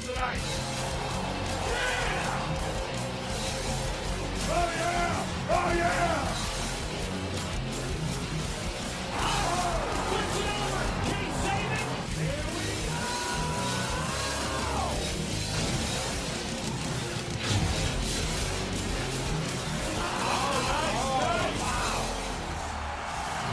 tonight. Yeah! Oh yeah! Oh yeah! Switch it over! Keep saving! Here we go!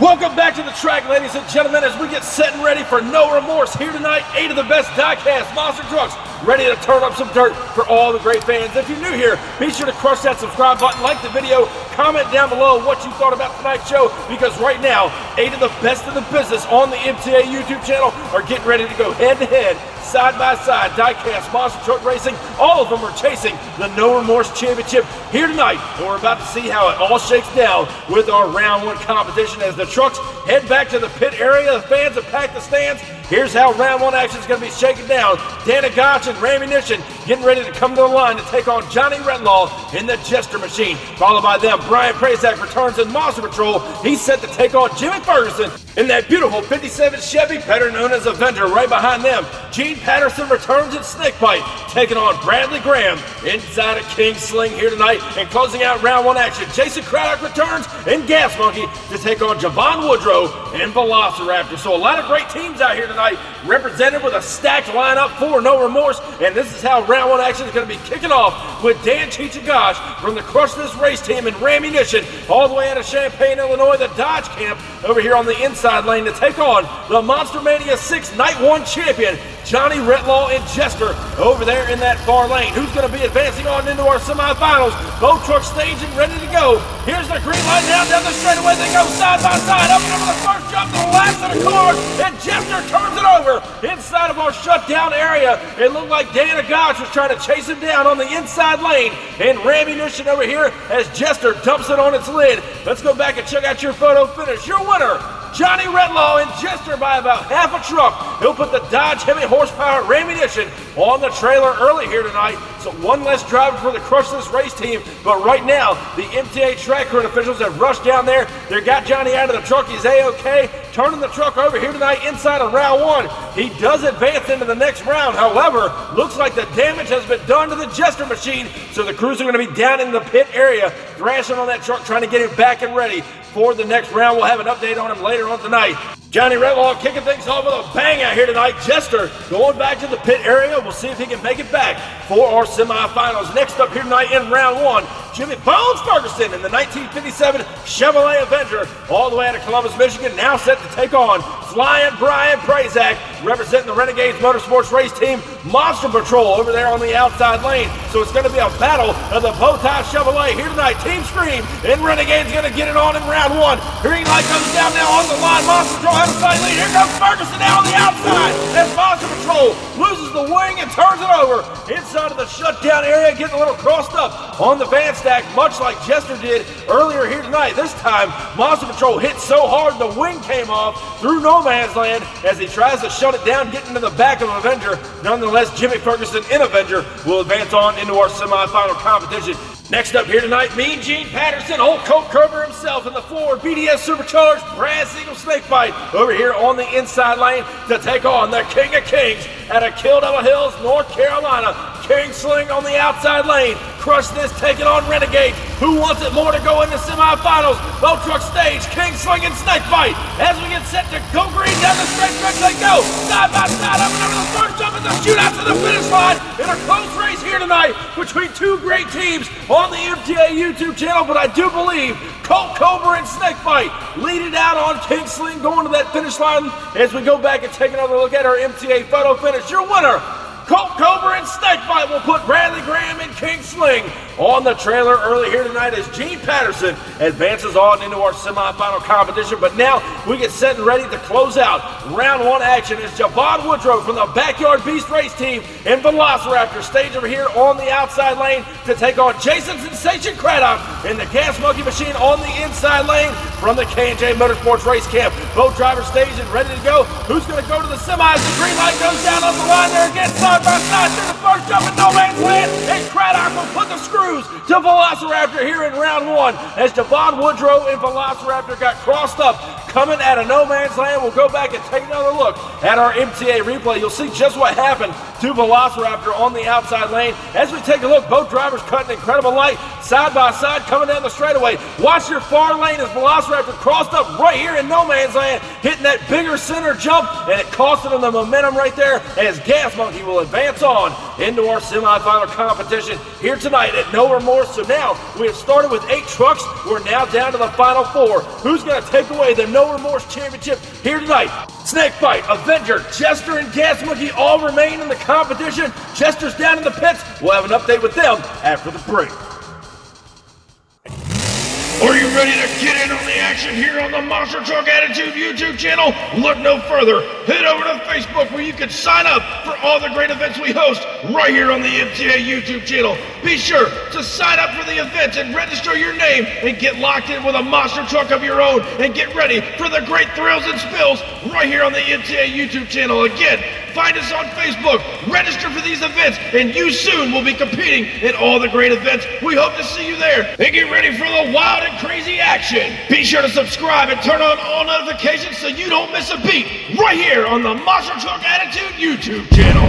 Welcome back to the track, ladies and gentlemen, as we get set and ready for No Remorse here tonight. 8 of the best Diecast monster trucks ready to turn up some dirt for all the great fans. If you're new here, be sure to crush that subscribe button, like the video, comment down below what you thought about tonight's show, because right now, 8 of the best in the business on the MTA YouTube channel are getting ready to go head-to-head, side-by-side, Diecast monster truck racing. All of them are chasing the No Remorse Championship here tonight, and we're about to see how it all shakes down with our round 1 competition as the trucks head back to the pit area. The fans have packed the stands. Here's how round 1 action is going to be shaken down. Diecast and Ammunition getting ready to come to the line to take on Johnny Retlaw in the Jester Machine. Followed by them, Brian Prazak returns in Monster Patrol. He's set to take on Jimmy Ferguson in that beautiful 57 Chevy, better known as Avenger. Right behind them, Gene Patterson returns in Snakebite, taking on Bradley Graham inside of King Sling here tonight. And closing out round 1 action, Jason Craddock returns in Gas Monkey to take on Javon Woodrow and Velociraptor. So a lot of great teams out here tonight, represented with a stacked lineup for No Remorse. And this is how round 1 action is going to be kicking off with Dan Chichagash from the Crush This Race team in Ammunition, all the way out of Champaign, Illinois, the Dodge camp over here on the inside lane to take on the Monster Mania 6 Night 1 champion, Johnny Retlaw and Jester over there in that far lane. Who's going to be advancing on into our semifinals? Both trucks staged and ready to go. Here's the green light down the straightaway. They go side by side, up and over the first jump to the last of the cars, and Jester turns it over inside of our shutdown area. It looked like Diecast was trying to chase him down on the inside lane, and Ammunition over here as Jester dumps it on its lid. Let's go back and check out your photo finish. Your winner, Johnny Retlaw and Jester by about half a truck. He'll put the Dodge heavy horsepower Ammunition on the trailer early here tonight. So one less driver for the Crush This Race team. But right now, the MTA track crew and officials have rushed down there. They got Johnny out of the truck. He's A-OK. Turning the truck over here tonight inside of round 1. He does advance into the next round. However, looks like the damage has been done to the Jester Machine. So the crews are going to be down in the pit area, thrashing on that truck, trying to get him back and ready for the next round. We'll have an update on him later on tonight. Johnny Retlaw kicking things off with a bang out here tonight. Jester going back to the pit area. We'll see if he can make it back for our semifinals. Next up here tonight in round 1, Jimmy Bones Ferguson in the 1957 Chevrolet Avenger, all the way out of Columbus, Michigan, now set to take on Flying Brian Prazak, representing the Renegades Motorsports Race Team, Monster Patrol over there on the outside lane. So it's going to be a battle of the Bowtie Chevrolet here tonight. Team Scream and Renegades going to get it on in round 1. Green light comes down now on the line. Monster Patrol has a slight lead. Here comes Ferguson now on the outside as Monster Patrol loses the wing and turns it over inside of the shutdown area, getting a little crossed up on the van stack, much like Jester did earlier here tonight. This time, Monster Patrol hit so hard the wing came off through no man's land as he tries to shut it down, getting to the back of Avenger. Nonetheless, Jimmy Ferguson in Avenger will advance on into our semifinal competition. Next up here tonight, Mean Gene Patterson, old Colt Kerber himself in the Ford BDS Supercharged Brass Eagle Snakebite over here on the inside lane to take on the King of Kings out of Kill Devil Hills, North Carolina. King Sling on the outside lane. Crush This taking on Renegade. Who wants it more to go into semifinals? Boat truck stage, King Sling and Snakebite. As we get set to go green down the straight stretch, they go side by side up and over the first jump and the shootout to the finish line in a close race here tonight between two great teams on the MTA YouTube channel. But I do believe Colt Cobra and Snakebite lead it out on King Sling going to that finish line. As we go back and take another look at our MTA photo finish, your winner, Colt Cobra and Snakebite, will put Bradley Graham and King Sling on the trailer early here tonight as Gene Patterson advances on into our semifinal competition. But now we get set and ready to close out round 1 action as Javon Woodrow from the Backyard Beast Race team and Velociraptor stage over here on the outside lane to take on Jason Sensation Craddock in the Gas Monkey Machine on the inside lane from the K&J Motorsports Race Camp. Both drivers staged and ready to go. Who's going to go to the semis? The green light goes down on the line there again, side by side through the first jump in no man's land, and Craddock will put the screw cruise to Velociraptor here in round one as Devon Woodrow and Velociraptor got crossed up coming out of no man's land. We'll go back and take another look at our MTA replay. You'll see just what happened to Velociraptor on the outside lane. As we take a look, both drivers cutting incredible light side by side coming down the straightaway. Watch your far lane as Velociraptor crossed up right here in no man's land, hitting that bigger center jump, and it costed him the momentum right there as Gas Monkey will advance on into our semifinal competition here tonight at No Remorse. So now we have started with 8 trucks. We're now down to the final 4. Who's going to take away the No Remorse Championship here tonight? Snakebite, Avenger, Jester, and Gas Monkey all remain in the competition. Jester's down in the pits. We'll have an update with them after the break. Are you ready to get in on the action here on the Monster Truck Attitude YouTube channel? Look no further. Head over to Facebook where you can sign up for all the great events we host right here on the MTA YouTube channel. Be sure to sign up for the events and register your name and get locked in with a monster truck of your own and get ready for the great thrills and spills right here on the MTA YouTube channel. Again, find us on Facebook, register for these events, and you soon will be competing in all the great events. We hope to see you there. And get ready for the wild and crazy action. Be sure to subscribe and turn on all notifications so you don't miss a beat right here on the Monster Truck Attitude YouTube channel.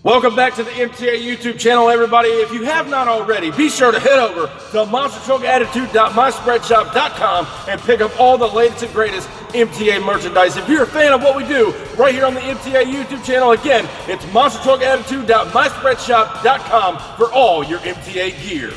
Welcome back to the MTA YouTube channel, everybody. If you have not already, be sure to head over to monstertruckattitude.myspreadshop.com and pick up all the latest and greatest MTA merchandise. If you're a fan of what we do right here on the MTA YouTube channel, again, it's monstertruckattitude.myspreadshop.com for all your MTA gear.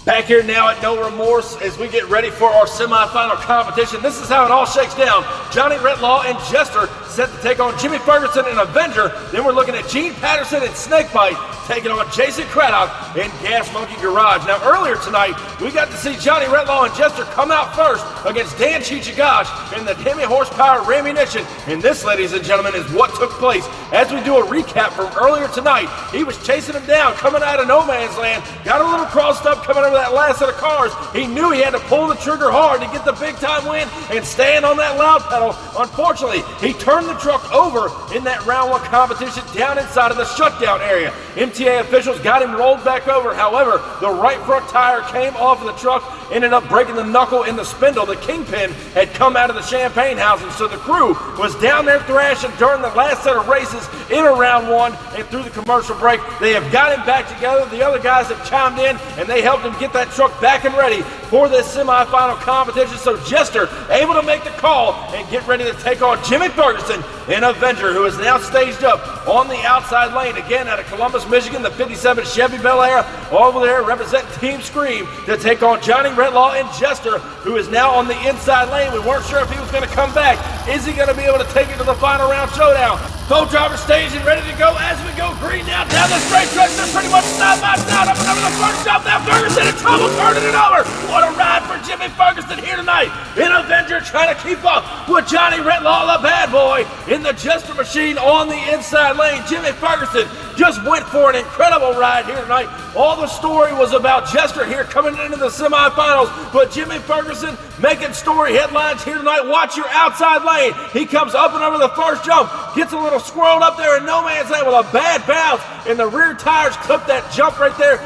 Back here now at No Remorse as we get ready for our semifinal competition. This is how it all shakes down. Johnny Retlaw and Jester set to take on Jimmy Ferguson and Avenger. Then we're looking at Gene Patterson and Snakebite taking on Jason Craddock and Gas Monkey Garage. Now earlier tonight, we got to see Johnny Retlaw and Jester come out first against Dan Chichigash in the Hemi Horsepower Rammunition. And this, ladies and gentlemen, is what took place. As we do a recap from earlier tonight, he was chasing him down, coming out of no man's land, got a little crossed up coming over that last set of cars. He knew he had to pull the trigger hard to get the big time win and stand on that loud pedal. Unfortunately, he turned the truck over in that round one competition down inside of the shutdown area. MTA officials got him rolled back over. However, the right front tire came off of the truck, ended up breaking the knuckle in the spindle. The kingpin had come out of the champagne housing, so the crew was down there thrashing during the last set of races in round one and through the commercial break. They have got him back together. The other guys have chimed in and they helped him get that truck back and ready for this semifinal competition. So Jester able to make the call and get ready to take on Jimmy Ferguson and Avenger, who is now staged up on the outside lane again out of Columbus, Michigan. The 57 Chevy Bel Air over there representing Team Scream to take on Johnny Retlaw and Jester, who is now on the inside lane. We weren't sure if he was going to come back. Is he going to be able to take it to the final round showdown? Both drivers staged and ready to go as we go green now down the straight stretch. They're pretty much side by side up and over the first jump. Now Ferguson in trouble, turning it over. What a ride for Jimmy Ferguson here tonight. An Avenger trying to keep up with Johnny Retlaw, the bad boy, in the Jester machine on the inside lane. Jimmy Ferguson just went for an incredible ride here tonight. All the story was about Jester here coming into the semifinals, but Jimmy Ferguson making story headlines here tonight. Watch your outside lane. He comes up and over the first jump, gets a little squirreled up there in no man's land with a bad bounce, and the rear tires clip that jump right there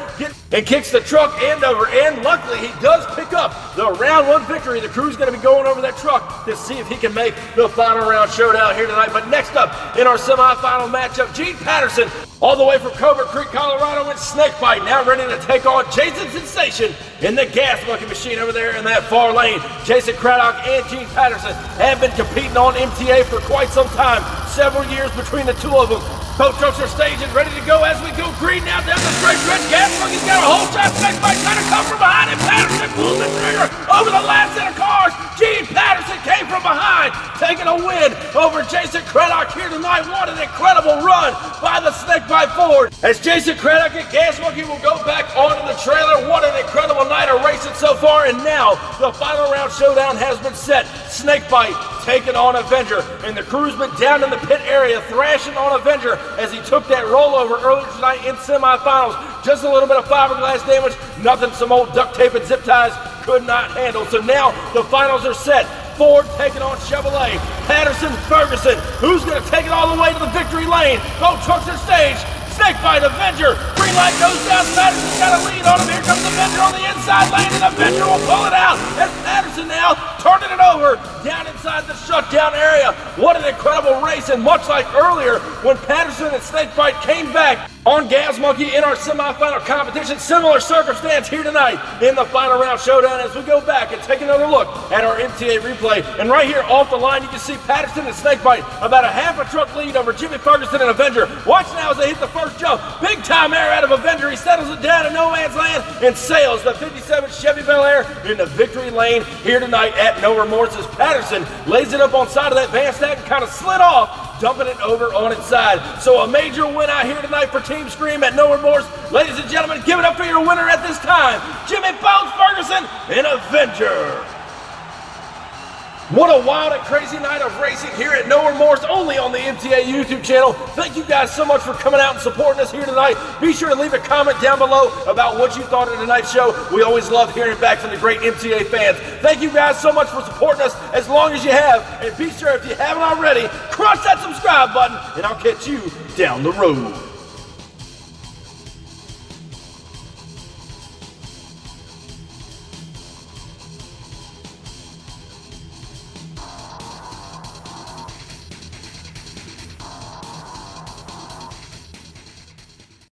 and kicks the truck end over. And luckily, he does pick up the round one victory. The crew's going to be going over that truck to see if he can make the final round showdown here tonight. But next up in our semifinal matchup, Gene Patterson, all the way from Cobra Creek, Colorado, and Snakebite, now ready to take on Jason Sensation in the Gas Monkey machine over there in that far lane. Jason Craddock and Gene Patterson have been competing on MTA for quite some time, several years between the two of them. Both trucks are staged and ready to go as we go green now down the straight stretch. Gas Monkey's got a whole shot. Snakebite trying to come from behind him. Patterson pulls the trigger over the last set of cars. Gene Patterson came from behind, taking a win over Jason Craddock here tonight. What an incredible run by the Snakebite Ford. As Jason Craddock and Gas Monkey will go back onto the trailer. What an incredible night of racing so far. And now the final round showdown has been set. Snakebite taking on Avenger, and the crew's been down in the pit area thrashing on Avenger as he took that rollover earlier tonight in semifinals. Just a little bit of fiberglass damage, nothing some old duct tape and zip ties could not handle. So now the finals are set. Ford taking on Chevrolet. Patterson, Ferguson, who's going to take it all the way to the victory lane? Both trucks are staged. Snakebite, Avenger. Green light goes down. Patterson's got a lead on him. Here comes Avenger on the inside lane, and Avenger will pull it out. As Patterson now turning it over down inside the shutdown area. What an incredible race, and much like earlier when Patterson and Snakebite came back on Gas Monkey in our semifinal competition, similar circumstance here tonight in the final round showdown as we go back and take another look at our MTA replay. And right here off the line, you can see Patterson and Snakebite about a half a truck lead over Jimmy Ferguson and Avenger. Watch now as they hit the first jump. Big time air out of Avenger. He settles it down in no man's land and sails the 57 Chevy Bel Air into victory lane here tonight at No Remorse as Patterson lays it up on side of that van stack and kind of slid off, dumping it over on its side. So a major win out here tonight for Team Scream at No Remorse. Ladies and gentlemen, give it up for your winner at this time, Jimmy Bones Ferguson and Avenger. What a wild and crazy night of racing here at No Remorse, only on the MTA YouTube channel. Thank you guys so much for coming out and supporting us here tonight. Be sure to leave a comment down below about what you thought of tonight's show. We always love hearing back from the great MTA fans. Thank you guys so much for supporting us as long as you have. And be sure, if you haven't already, crush that subscribe button, and I'll catch you down the road.